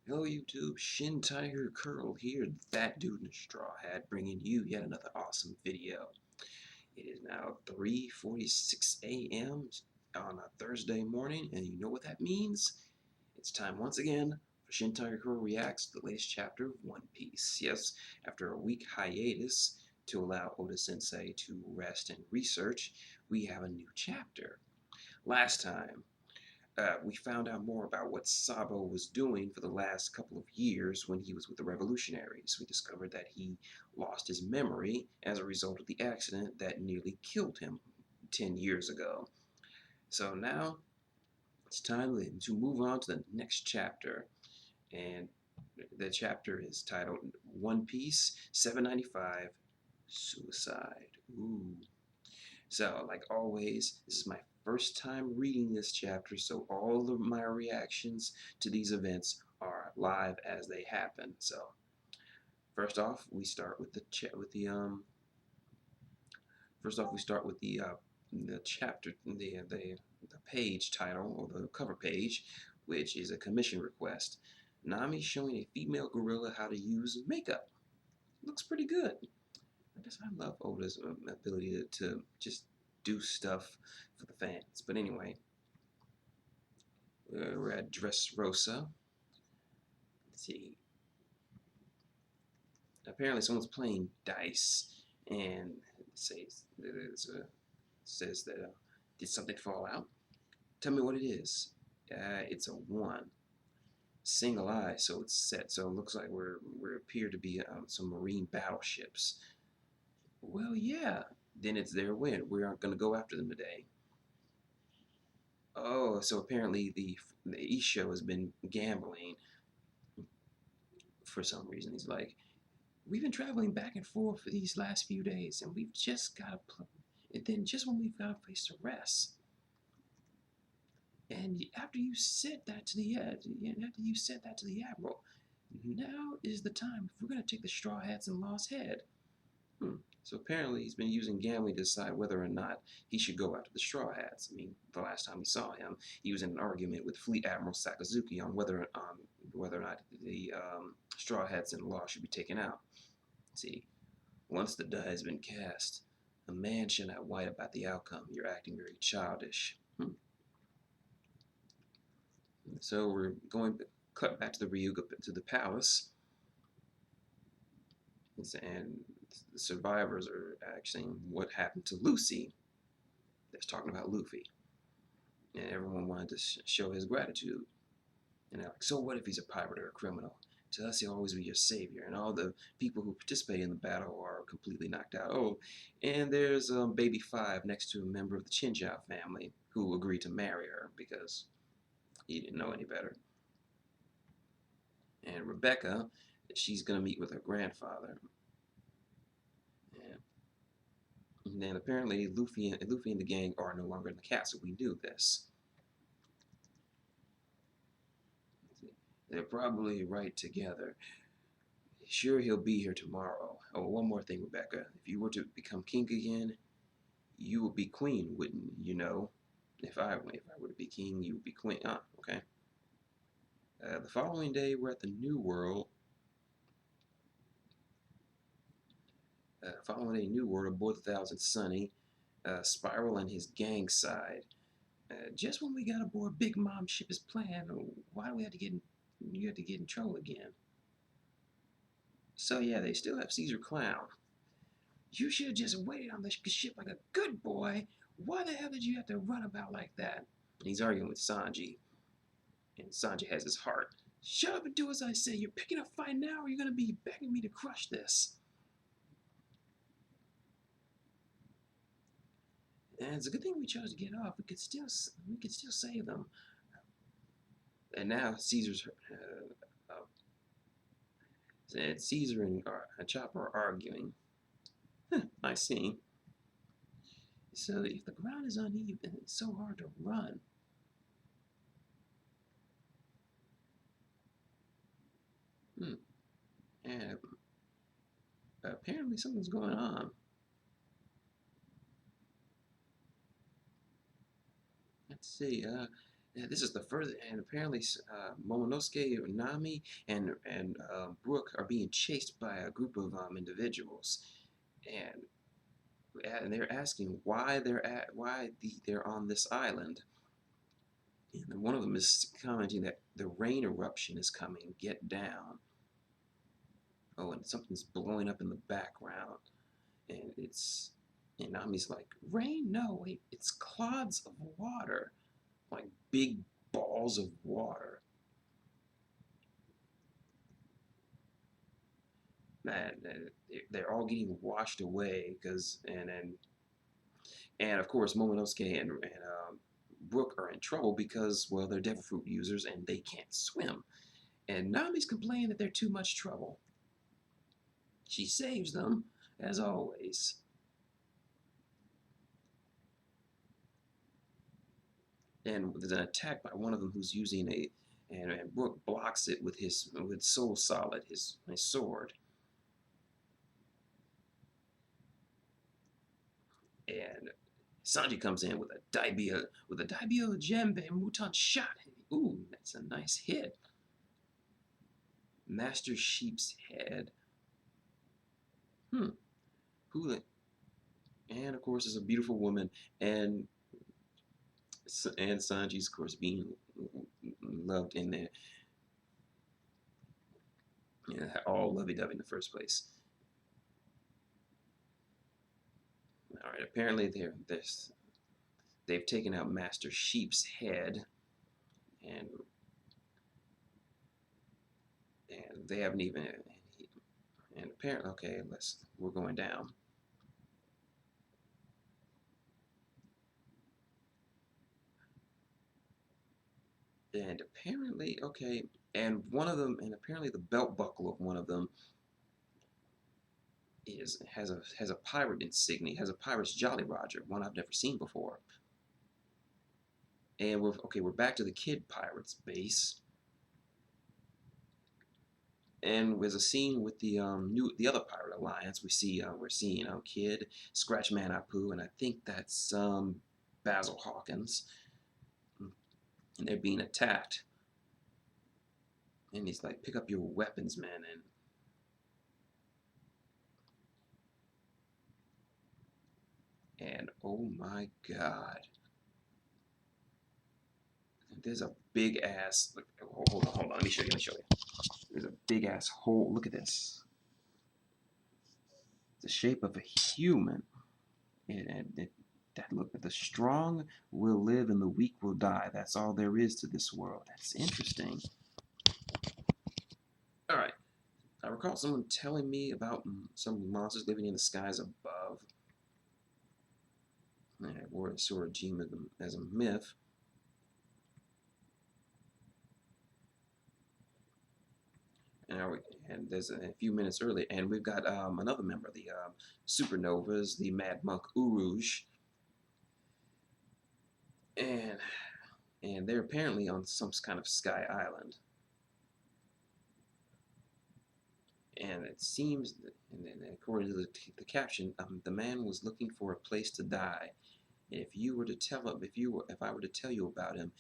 Hello YouTube, shintigercurl here, that dude in a straw hat, bringing you yet another awesome video. It is now 3:46 a.m. on a Thursday morning, and you know what that means? It's time once again for shintigercurl Reacts to the latest chapter of One Piece. Yes, after a week hiatus to allow Oda Sensei to rest and research, we have a new chapter. Last time, we found out more about what Sabo was doing for the last couple of years when he was with the revolutionaries. We discovered that he lost his memory as a result of the accident that nearly killed him 10 years ago. So now it's time to move on to the next chapter. And the chapter is titled One Piece 795 Suicide. Ooh. So, like always, this is my first time reading this chapter, so all of my reactions to these events are live as they happen. So, first off, we start with the chapter, the page title or the cover page, which is a commission request. Nami showing a female gorilla how to use makeup. Looks pretty good. I guess I love Oda's ability to just do stuff for the fans. But anyway, we're at Dressrosa. Let's see. Apparently, someone's playing dice, and it says that did something fall out? Tell me what it is. It's a 1. Single eye, so it's set. So it looks like we appear to be some marine battleships. Well, yeah. Then it's their win. We aren't going to go after them today. Oh, so apparently the Isho has been gambling for some reason. He's like, we've been traveling back and forth for these last few days, and we've just got to play. And then just when we've got a place to rest, and after you said that to the admiral, now is the time if we're going to take the Straw Hats and Lost Head. So apparently he's been using gambling to decide whether or not he should go after the Straw Hats. I mean, the last time we saw him, he was in an argument with Fleet Admiral Sakazuki on whether or not the Straw Hats and Law should be taken out. See, once the die has been cast, a man should not whine about the outcome. You're acting very childish. So we're going to cut back to the Ryuga, to the palace. And the survivors are asking what happened to Lucy. That's talking about Luffy. And everyone wanted to show his gratitude. And they're like, so what if he's a pirate or a criminal? To us, he'll always be your savior. And all the people who participate in the battle are completely knocked out. Oh, and there's Baby 5 next to a member of the Chinchou family who agreed to marry her because he didn't know any better. And Rebecca, she's going to meet with her grandfather. And then apparently Luffy and the gang are no longer in the castle. We knew this. They're probably right together. Sure, he'll be here tomorrow. Oh, one more thing, Rebecca. If you were to become king again, you would be queen, wouldn't you know? If I were to be king, you would be queen. Ah, okay. The following day, we're at the New World. Following a New World aboard the Thousand Sunny, Spiral and his gang side. Just when we got aboard Big Mom's ship as planned, why do we have to get in, you have to get in trouble again? So yeah, they still have Caesar Clown. You should have just waited on the ship like a good boy. Why the hell did you have to run about like that? And he's arguing with Sanji. And Sanji has his heart. Shut up and do as I say. You're picking a fight now or you're going to be begging me to crush this. And it's a good thing we chose to get off. We could still save them. And now Caesar and Chopper are arguing. Nice scene. So if the ground is uneven, it's so hard to run. And apparently something's going on. Let's see. This is the further, and apparently Momonosuke, Nami, and Brook are being chased by a group of individuals, and they're asking why they're on this island. And one of them is commenting that the rain eruption is coming. Get down. Oh, and something's blowing up in the background, and Nami's like, rain? No, wait, it's clods of water, like big balls of water. And they're all getting washed away because and of course Momonosuke and Brook are in trouble because, well, they're devil fruit users and they can't swim. And Nami's complaining that they're too much trouble. She saves them, as always. And there's an attack by one of them who's using and Brook blocks it with Soul Solid, his sword. And Sanji comes in with a Daibyo Jembe Mutant shot. Ooh, that's a nice hit. Master Sheep's head. Who? And of course, is a beautiful woman, and Sanji's, of course, being loved in there. All lovey-dovey in the first place. All right. Apparently, they've taken out Master Sheep's head, and they haven't even. And apparently, okay, we're going down. And apparently, okay, and one of them, and apparently the belt buckle of one of them has a pirate insignia, has a pirate's Jolly Roger, one I've never seen before. And we're back to the Kid Pirates base, and there's a scene with the other pirate alliance. We're seeing Kid, Scratchman Apu, and I think that's Basil Hawkins, and they're being attacked. And he's like, "Pick up your weapons, man!" And oh my God, there's a big ass. Look, hold on. Let me show you. There's a big ass hole. Look at this. The shape of a human. Look, the strong will live and the weak will die. That's all there is to this world. That's interesting. All right. I recall someone telling me about some monsters living in the skies above. Or Sorajima as a myth. And there's a few minutes earlier, and we've got another member of the Supernovas, the Mad Monk Uruj, and they're apparently on some kind of sky island. And it seems, and according to the caption, the man was looking for a place to die. And if I were to tell you about him,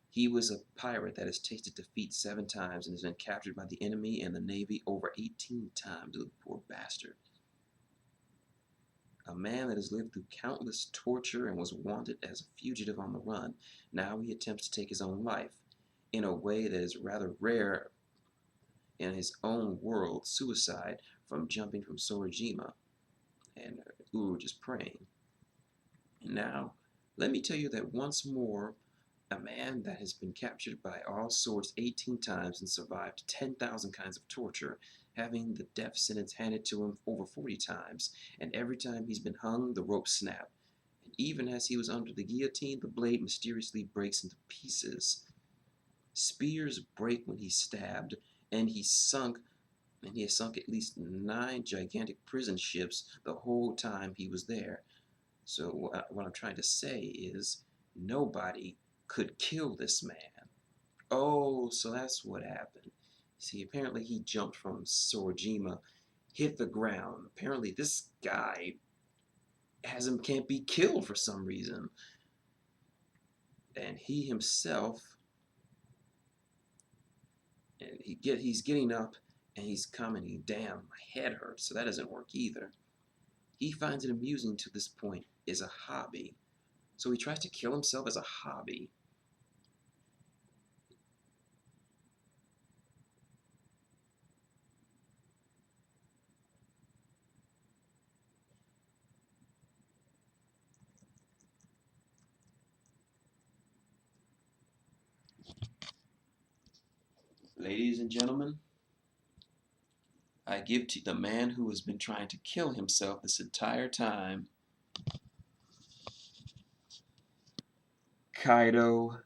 he was a pirate that has tasted defeat 7 times and has been captured by the enemy and the Navy over 18 times. The poor bastard. A man that has lived through countless torture and was wanted as a fugitive on the run. Now he attempts to take his own life in a way that is rather rare in his own world, suicide from jumping from Sorajima. And Uru just praying. And now, let me tell you that once more, a man that has been captured by all sorts 18 times and survived 10,000 kinds of torture, having the death sentence handed to him over 40 times, and every time he's been hung, the rope snapped. And even as he was under the guillotine, the blade mysteriously breaks into pieces. Spears break when he's stabbed, and he has sunk at least 9 gigantic prison ships the whole time he was there. So what I'm trying to say is, nobody could kill this man. Oh, so that's what happened. See, apparently he jumped from Sorajima, hit the ground. Apparently this guy can't be killed for some reason. and he himself, and he's getting up, and he's commenting, "Damn, my head hurts." So that doesn't work either. He finds it amusing to this point is a hobby. So he tries to kill himself as a hobby. Ladies and gentlemen, I give to the man who has been trying to kill himself this entire time, Kaido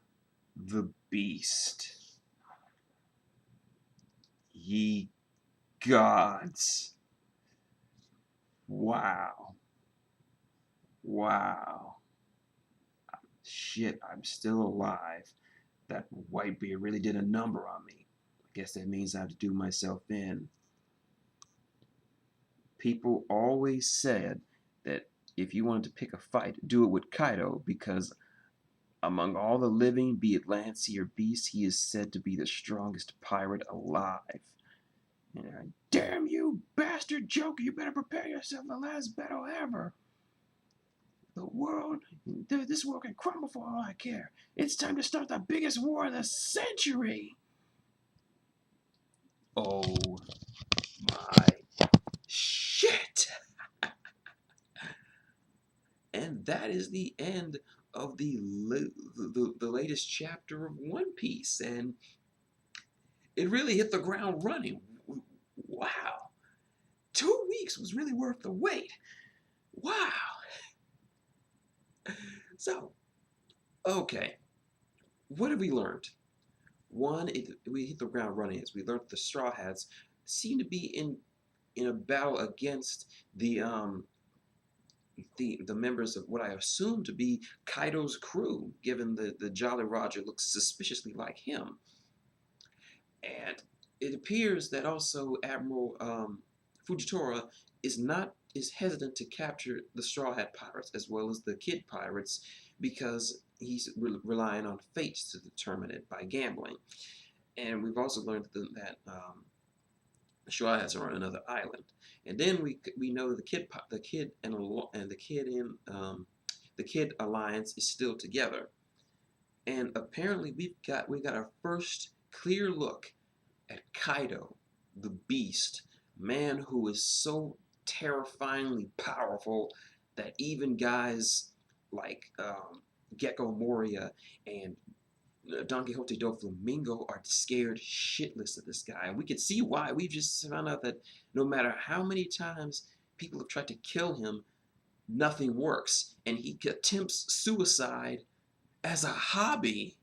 the Beast. Ye gods. Wow. Wow. Shit, I'm still alive. That Whitebeard really did a number on me. I guess that means I have to do myself in. People always said that if you wanted to pick a fight, do it with Kaido, because among all the living, be it land, sea, or beast, he is said to be the strongest pirate alive. And damn you, bastard Joker, you better prepare yourself for the last battle ever. The world, this world can crumble for all I care. It's time to start the biggest war of the century. Oh my shit. And that is the end of the latest chapter of One Piece. And it really hit the ground running. Wow. 2 weeks was really worth the wait. Wow. So, okay. What have we learned? One, we hit the ground running as we learned the Straw Hats seem to be in a battle against the members of what I assume to be Kaido's crew, given the Jolly Roger looks suspiciously like him. And it appears that also Admiral Fujitora is hesitant to capture the Straw Hat Pirates as well as the Kid Pirates because he's relying on fate to determine it by gambling. And we've also learned that the Straw Hats are on another island. And then we know the Kid Alliance is still together. And apparently we got our first clear look at Kaido, the Beast, man who is so terrifyingly powerful that even guys like Gecko Moria and Don Quixote do Flamingo are scared shitless of this guy. And we can see why. We've just found out that no matter how many times people have tried to kill him, nothing works. And he attempts suicide as a hobby.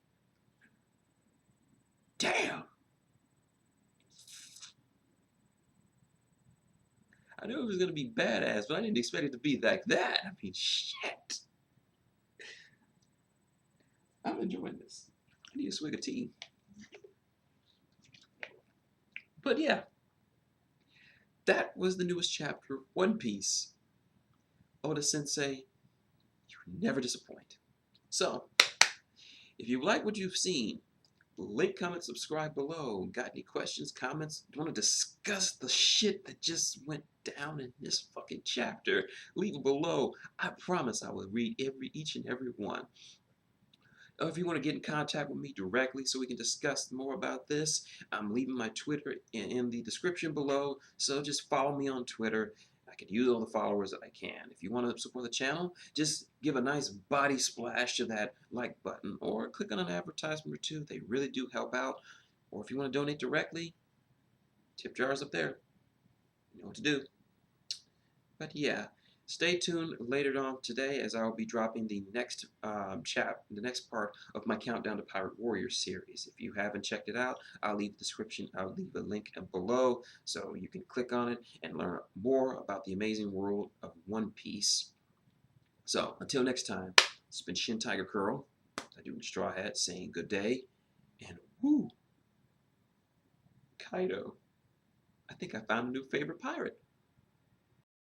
Damn. I knew it was going to be badass, but I didn't expect it to be like that. I mean, shit. I'm enjoying this. I need a swig of tea. But yeah, that was the newest chapter of One Piece. Oda Sensei, you never disappoint. So, if you like what you've seen, link, comment, subscribe below. Got any questions, comments? Want to discuss the shit that just went down in this fucking chapter? Leave it below. I promise I will read each and every one. If you want to get in contact with me directly so we can discuss more about this, I'm leaving my Twitter in the description below, so just follow me on Twitter. I can use all the followers that I can. If you want to support the channel, just give a nice body splash to that like button, or click on an advertisement or two. They really do help out. Or if you want to donate directly, tip jars up there. You know what to do. But yeah, stay tuned later on today as I will be dropping the next the next part of my Countdown to Pirate Warrior series. If you haven't checked it out, I'll leave a link below so you can click on it and learn more about the amazing world of One Piece. So until next time, it's been shintigercurl, I do in Straw Hat, saying good day, and woo, Kaido. I think I found a new favorite pirate.